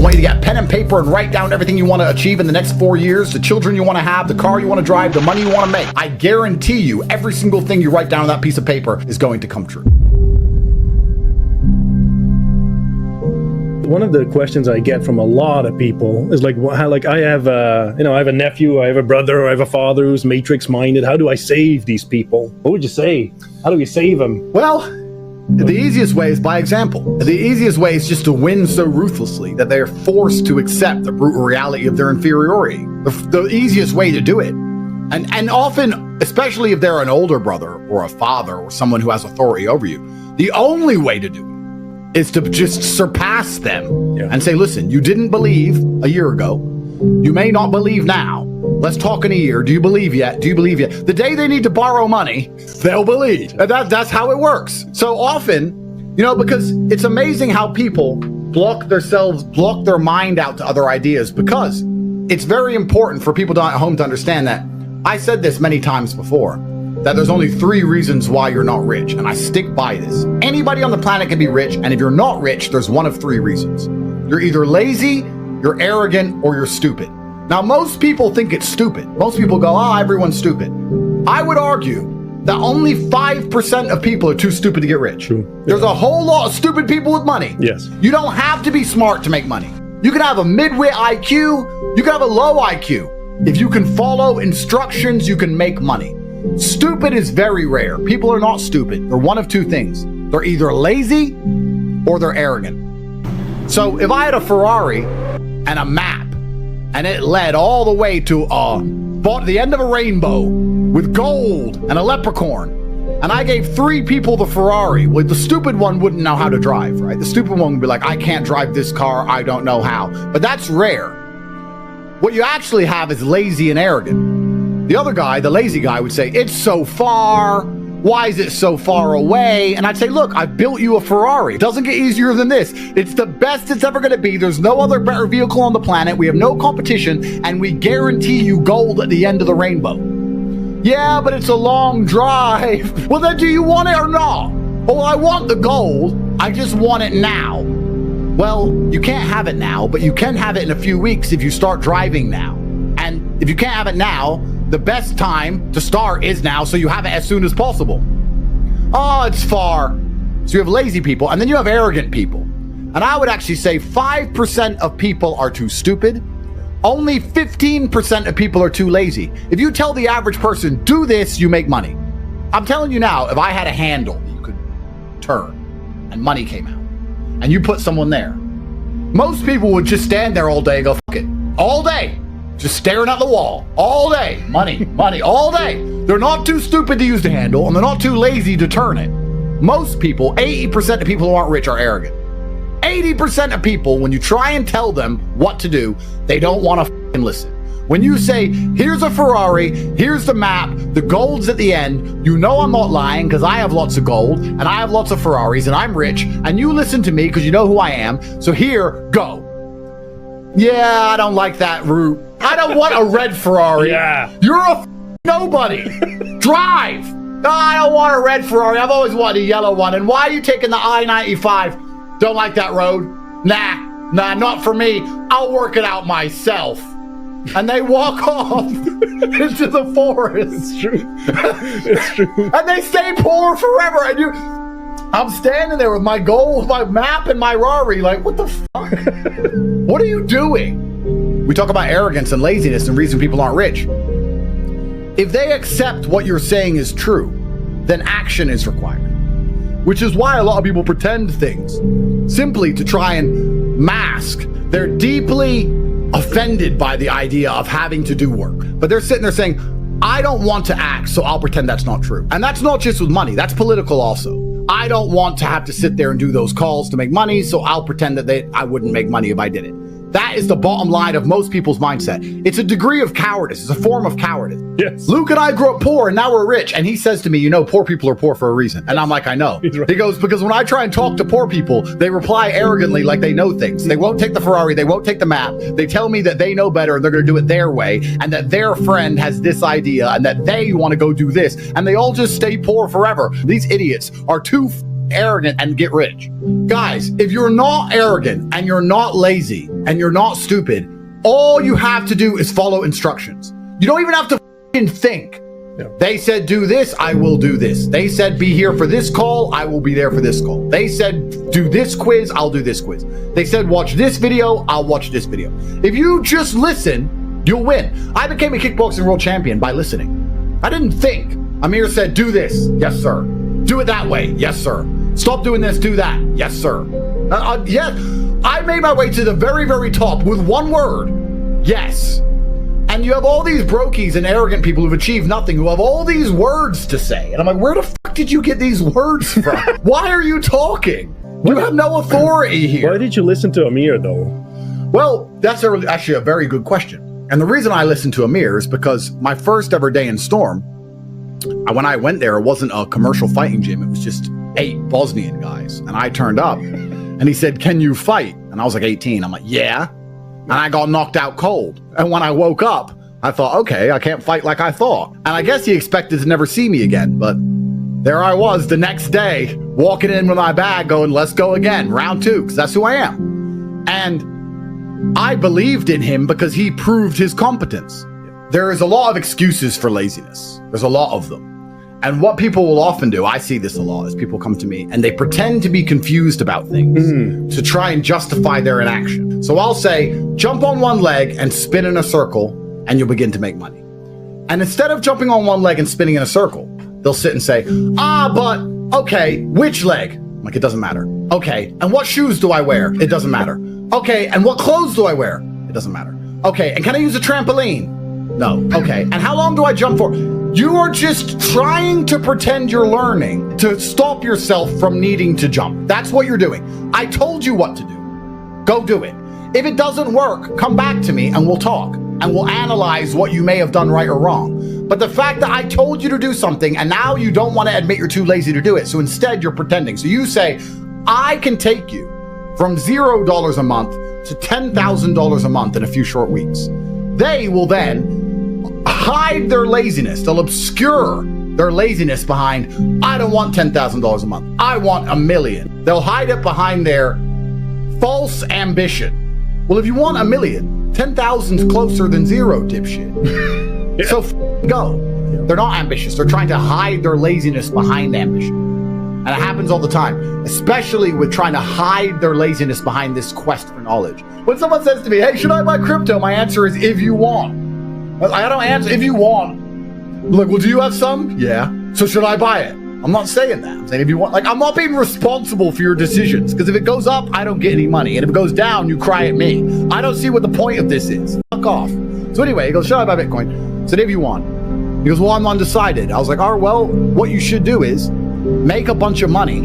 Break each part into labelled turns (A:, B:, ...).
A: I want you to get pen and paper and write down everything you want to achieve in the next 4 years, the children you want to have, the car you want to drive, the money you want to make. I guarantee you every single thing you write down on that piece of paper is going to come true.
B: One of the questions I get from a lot of people is like, how, like I have I have a nephew, I have a brother, I have a father who's matrix minded. How do I save these people? What would you say? How do we save them?
A: Well, the easiest way is by example. The easiest way is just to win so ruthlessly that they are forced to accept the brutal reality of their inferiority. The easiest way to do it. And often, especially if they're an older brother or a father or someone who has authority over you, the only way to do it is to just surpass them and say, listen, you didn't believe a year ago. You may not believe now. Let's talk in a year. Do you believe yet? Do you believe yet? The day they need to borrow money, they'll believe. And that's how it works. So often, because it's amazing how people block their mind out to other ideas, because it's very important for people at home to understand that I said this many times before, that there's only 3 reasons why you're not rich, and I stick by this. Anybody on the planet can be rich, and if you're not rich, there's one of 3 reasons. You're either lazy, you're arrogant, or you're stupid. Now, most people think it's stupid. Most people go, everyone's stupid. I would argue that only 5% of people are too stupid to get rich.
B: True.
A: There's a whole lot of stupid people with money.
B: Yes.
A: You don't have to be smart to make money. You can have a mid-wit IQ, you can have a low IQ. If you can follow instructions, you can make money. Stupid is very rare. People are not stupid. They're one of 2 things. They're either lazy or they're arrogant. So if I had a Ferrari and a map and it led all the way to the end of a rainbow with gold and a leprechaun, and I gave 3 people the Ferrari, well, the stupid one wouldn't know how to drive, right? The stupid one would be like, I can't drive this car. I don't know how. But that's rare. What you actually have is lazy and arrogant. The other guy, the lazy guy, would say, it's so far. Why is it so far away? And I'd say, look, I built you a Ferrari. It doesn't get easier than this. It's the best it's ever going to be. There's no other better vehicle on the planet. We have no competition, and we guarantee you gold at the end of the rainbow. Yeah, but it's a long drive. Well, then do you want it or not? Oh, I want the gold. I just want it now. Well, you can't have it now, but you can have it in a few weeks if you start driving now. And if you can't have it now, the best time to start is now, so you have it as soon as possible. Oh, it's far. So you have lazy people, and then you have arrogant people. And I would actually say 5% of people are too stupid. Only 15% of people are too lazy. If you tell the average person, do this, you make money. I'm telling you now, if I had a handle that you could turn and money came out, and you put someone there, most people would just stand there all day and go, fuck it, all day. Just staring at the wall all day. Money, money, all day. They're not too stupid to use the handle, and they're not too lazy to turn it. Most people, 80% of people who aren't rich are arrogant. 80% of people, when you try and tell them what to do, they don't want to listen. When you say, here's a Ferrari, here's the map, the gold's at the end, you know I'm not lying because I have lots of gold, and I have lots of Ferraris, and I'm rich, and you listen to me because you know who I am, so here, go. Yeah, I don't like that route. I don't want a red Ferrari.
B: Yeah.
A: You're a nobody. Drive. No, I don't want a red Ferrari. I've always wanted a yellow one. And why are you taking the I-95? Don't like that road. Nah, not for me. I'll work it out myself. And they walk off into the forest.
B: It's true. It's true.
A: And they stay poor forever. And I'm standing there with my gold, my map, and my Rari, like, what the fuck? What are you doing? We talk about arrogance and laziness and reason people aren't rich. If they accept what you're saying is true, then action is required. Which is why a lot of people pretend things, simply to try and mask. They're deeply offended by the idea of having to do work. But they're sitting there saying, I don't want to act, so I'll pretend that's not true. And that's not just with money, that's political also. I don't want to have to sit there and do those calls to make money, so I'll pretend that I wouldn't make money if I did it. That is the bottom line of most people's mindset. It's a degree of cowardice. It's a form of cowardice.
B: Yes.
A: Luke and I grew up poor and now we're rich. And he says to me, poor people are poor for a reason. And I'm like, I know.
B: He's right.
A: He goes, because when I try and talk to poor people, they reply arrogantly like they know things. They won't take the Ferrari. They won't take the map. They tell me that they know better and they're going to do it their way. And that their friend has this idea and that they want to go do this. And they all just stay poor forever. These idiots are too arrogant and get rich. Guys, if you're not arrogant and you're not lazy and you're not stupid, all you have to do is follow instructions. You don't even have to think.
B: Yeah.
A: They said do this, I will do this. They said be here for this call, I will be there for this call. They said do this quiz, I'll do this quiz. They said watch this video, I'll watch this video. If you just listen, you'll win. I became a kickboxing world champion by listening. I didn't think. Amir said do this, yes sir. Do it that way, yes sir. Stop doing this, do that, yes sir. Yes, I made my way to the very, very top with one word, yes. And you have all these brokies and arrogant people who've achieved nothing, who have all these words to say. And I'm like, where the fuck did you get these words from? Why are you talking? You have no authority here.
B: Why did you listen to Amir, though?
A: Well, that's actually a very good question. And the reason I listened to Amir is because my first ever day in Storm, when I went there, it wasn't a commercial fighting gym. It was just 8 Bosnian guys. And I turned up and he said, can you fight? And I was like 18. I'm like, yeah. And I got knocked out cold. And when I woke up, I thought, okay, I can't fight like I thought. And I guess he expected to never see me again. But there I was the next day, walking in with my bag going, let's go again, round 2, because that's who I am. And I believed in him because he proved his competence. There is a lot of excuses for laziness. There's a lot of them. And what people will often do, I see this a lot, is people come to me and they pretend to be confused about things to try and justify their inaction. So I'll say, jump on one leg and spin in a circle and you'll begin to make money. And instead of jumping on one leg and spinning in a circle, they'll sit and say, but okay, which leg? I'm like, it doesn't matter. Okay, and what shoes do I wear? It doesn't matter. Okay, and what clothes do I wear? It doesn't matter. Okay, and can I use a trampoline? No. Okay, and how long do I jump for? You are just trying to pretend you're learning to stop yourself from needing to jump. That's what you're doing. I told you what to do. Go do it. If it doesn't work, come back to me and we'll talk and we'll analyze what you may have done right or wrong. But the fact that I told you to do something and now you don't want to admit you're too lazy to do it, so instead you're pretending. So you say, I can take you from $0 a month to $10,000 a month in a few short weeks. They will then hide their laziness. They'll obscure their laziness behind, I don't want $10,000 a month. I want $1 million. They'll hide it behind their false ambition. Well, if you want $1 million, 10,000's closer than 0, dipshit. Yeah. So go. Yeah. They're not ambitious. They're trying to hide their laziness behind ambition. And it happens all the time, especially with trying to hide their laziness behind this quest for knowledge. When someone says to me, hey, should I buy crypto? My answer is, if you want. I don't answer if you want. Like, well, do you have some? Yeah. So should I buy it? I'm not saying that. I'm saying if you want, like, I'm not being responsible for your decisions, because if it goes up, I don't get any money. And if it goes down, you cry at me. I don't see what the point of this is. Fuck off. So anyway, he goes, should I buy Bitcoin? I said, if you want. He goes, well, I'm undecided. I was like, all right, well, what you should do is make a bunch of money,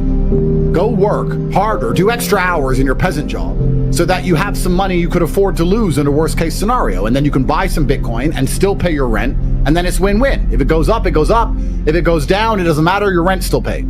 A: go work harder, do extra hours in your peasant job, so that you have some money you could afford to lose in a worst case scenario. And then you can buy some Bitcoin and still pay your rent. And then it's win-win. If it goes up, it goes up. If it goes down, it doesn't matter. Your rent's still paid.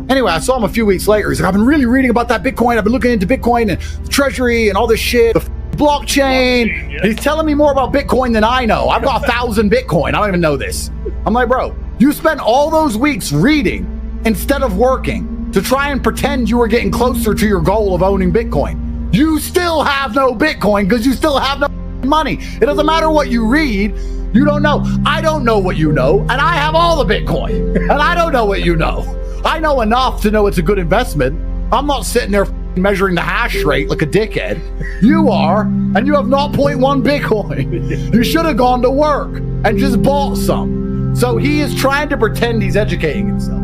A: Anyway, I saw him a few weeks later. He's like, I've been really reading about that Bitcoin. I've been looking into Bitcoin and the treasury and all this shit, the blockchain. Yeah. He's telling me more about Bitcoin than I know. I've got 1,000 Bitcoin. I don't even know this. I'm like, bro, you spent all those weeks reading instead of working to try and pretend you were getting closer to your goal of owning Bitcoin. You still have no Bitcoin because you still have no money. It doesn't matter what you read. You don't know. I don't know what you know, and I have all the Bitcoin, and I don't know what you know. I know enough to know it's a good investment. I'm not sitting there measuring the hash rate like a dickhead. You are, and you have 0.1 Bitcoin. You should have gone to work and just bought some. So he is trying to pretend he's educating himself,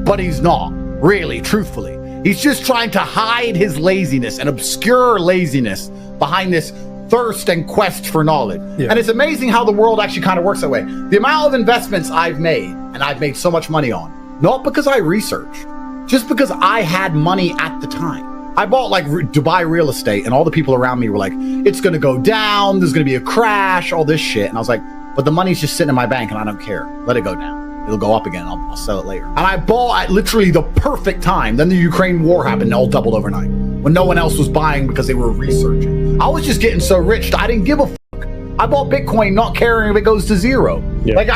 A: but he's not, really, truthfully. He's just trying to hide his laziness and obscure laziness behind this thirst and quest for knowledge. Yeah. And it's amazing how the world actually kind of works that way. The amount of investments I've made, and I've made so much money on, not because I researched, just because I had money at the time. I bought like Dubai real estate, and all the people around me were like, it's going to go down, there's going to be a crash, all this shit. And I was like, but the money's just sitting in my bank and I don't care. Let it go down. It'll go up again. I'll sell it later. And I bought at literally the perfect time. Then the Ukraine war happened and all doubled overnight when no one else was buying because they were researching. I was just getting so rich that I didn't give a fuck. I bought Bitcoin not caring if it goes to 0. Yeah. Like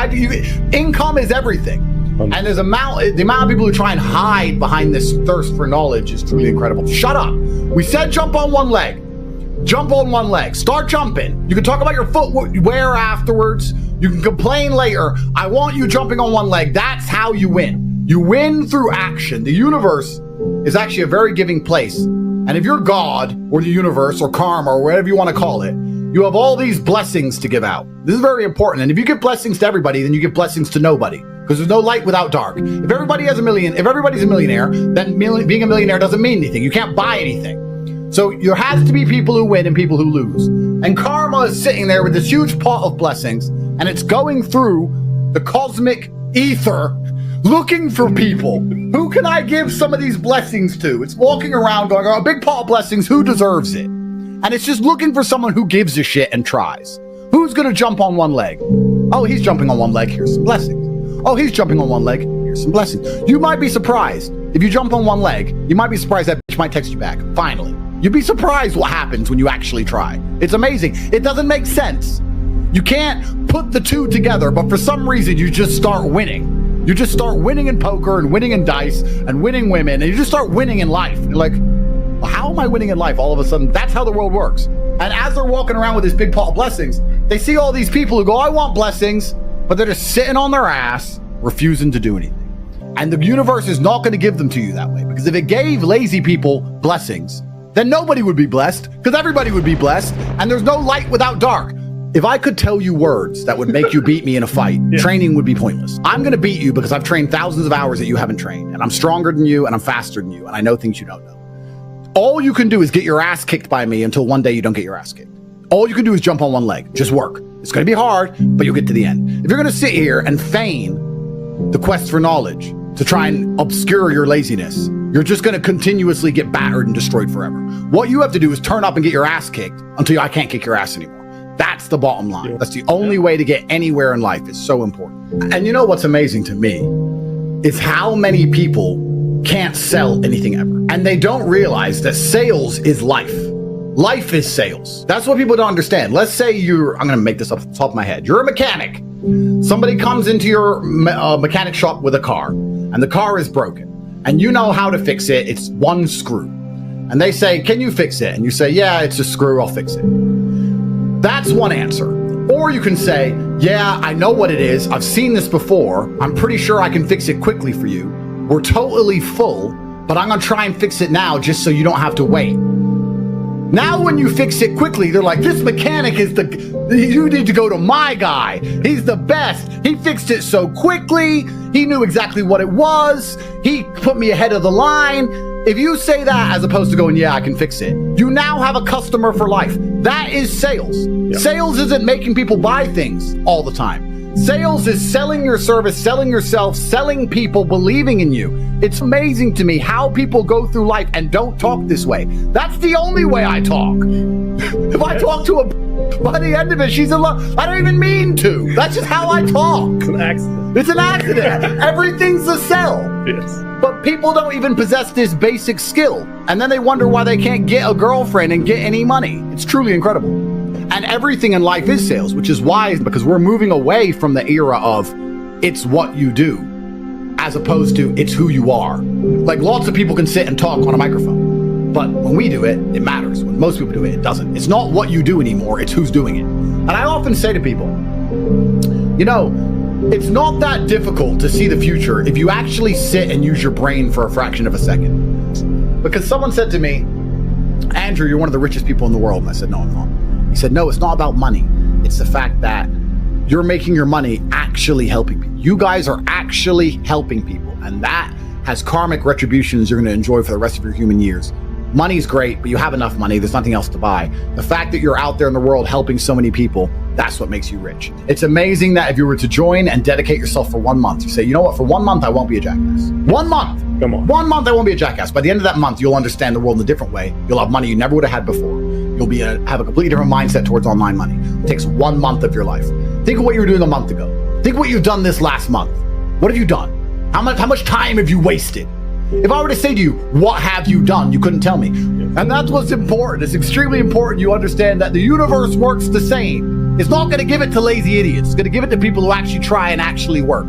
A: income is everything. And the amount of people who try and hide behind this thirst for knowledge is truly incredible. Shut up. We said jump on one leg. Jump on one leg. Start jumping. You can talk about your footwear afterwards. You can complain later. I want you jumping on one leg. That's how you win. You win through action. The universe is actually a very giving place. And if you're God or the universe or karma or whatever you want to call it, you have all these blessings to give out. This is very important. And if you give blessings to everybody, then you give blessings to nobody, because there's no light without dark. If everybody's a millionaire, then being a millionaire doesn't mean anything. You can't buy anything. So there has to be people who win and people who lose. And karma is sitting there with this huge pot of blessings, and it's going through the cosmic ether looking for people. Who can I give some of these blessings to? It's walking around going, oh, a big pot of blessings, who deserves it? And it's just looking for someone who gives a shit and tries. Who's gonna jump on one leg? Oh, he's jumping on one leg, here's some blessings. Oh, he's jumping on one leg, here's some blessings. You might be surprised. If you jump on one leg, you might be surprised that bitch might text you back, finally. You'd be surprised what happens when you actually try. It's amazing. It doesn't make sense. You can't put the two together, but for some reason you just start winning. You just start winning in poker and winning in dice and winning women, and you just start winning in life. You're like, well, how am I winning in life all of a sudden? That's how the world works. And as they're walking around with this big pot of blessings, they see all these people who go, I want blessings, but they're just sitting on their ass, refusing to do anything. And the universe is not going to give them to you that way, because if it gave lazy people blessings, then nobody would be blessed, because everybody would be blessed, and there's no light without dark. If I could tell you words that would make you beat me in a fight, training would be pointless. I'm going to beat you because I've trained thousands of hours that you haven't trained, and I'm stronger than you, and I'm faster than you, and I know things you don't know. All you can do is get your ass kicked by me until one day you don't get your ass kicked. All you can do is jump on one leg. Just work. It's going to be hard, but you'll get to the end. If you're going to sit here and feign the quest for knowledge to try and obscure your laziness, you're just going to continuously get battered and destroyed forever. What you have to do is turn up and get your ass kicked until I can't kick your ass anymore. That's the bottom line. That's the only way to get anywhere in life. It's so important. And you know what's amazing to me is how many people can't sell anything ever. And they don't realize that sales is life. Life is sales. That's what people don't understand. Let's say I'm going to make this up off the top of my head. You're a mechanic. Somebody comes into your mechanic shop with a car, and the car is broken. And you know how to fix it. It's one screw. And they say, can you fix it? And you say, yeah, it's a screw. I'll fix it. That's one answer. Or you can say, yeah, I know what it is. I've seen this before. I'm pretty sure I can fix it quickly for you. We're totally full, but I'm going to try and fix it now just so you don't have to wait. Now, when you fix it quickly, they're like, this mechanic is you need to go to my guy. He's the best. He fixed it so quickly. He knew exactly what it was. He put me ahead of the line. If you say that as opposed to going, yeah, I can fix it, you now have a customer for life. That is sales. Yeah. Sales isn't making people buy things all the time. Sales is selling your service, selling yourself, selling people, believing in you. It's amazing to me how people go through life and don't talk this way. That's the only way I talk. If I talk to by the end of it, she's in love. I don't even mean to. That's just how I talk.
B: It's an accident.
A: It's an accident. Everything's a sell.
B: Yes.
A: But people don't even possess this basic skill. And then they wonder why they can't get a girlfriend and get any money. It's truly incredible. And everything in life is sales, which is wise, because we're moving away from the era of it's what you do, as opposed to it's who you are. Like, lots of people can sit and talk on a microphone, but when we do it, it matters. When most people do it, it doesn't. It's not what you do anymore, it's who's doing it. And I often say to people, you know, it's not that difficult to see the future if you actually sit and use your brain for a fraction of a second. Because someone said to me, Andrew, you're one of the richest people in the world. And I said, no, I'm not. He said, no, it's not about money. It's the fact that you're making your money actually helping people. You guys are actually helping people. And that has karmic retributions you're going to enjoy for the rest of your human years. Money's great, but you have enough money. There's nothing else to buy. The fact that you're out there in the world helping so many people, that's what makes you rich. It's amazing that if you were to join and dedicate yourself for 1 month, you say, you know what, for 1 month, I won't be a jackass. 1 month.
B: Come on.
A: 1 month, I won't be a jackass. By the end of that month, you'll understand the world in a different way. You'll have money you never would have had before. You'll have a completely different mindset towards online money. It takes 1 month of your life. Think of what you were doing a month ago. Think of what you've done this last month. What have you done? How much time have you wasted? If I were to say to you, what have you done? You couldn't tell me. And that's what's important. It's extremely important you understand that the universe works the same. It's not going to give it to lazy idiots. It's going to give it to people who actually try and actually work.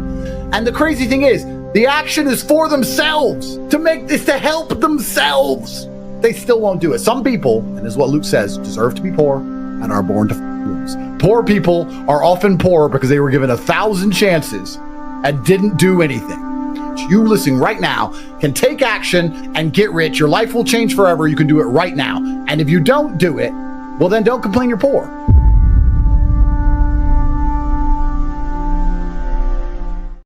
A: And the crazy thing is, the action is for themselves, to make this, to help themselves. They still won't do it. Some people, and this is what Luke says, deserve to be poor and are born to fools. Poor people are often poor because they were given 1,000 chances and didn't do anything. You listening right now can take action and get rich. Your life will change forever. You can do it right now. And if you don't do it, well, then don't complain you're poor.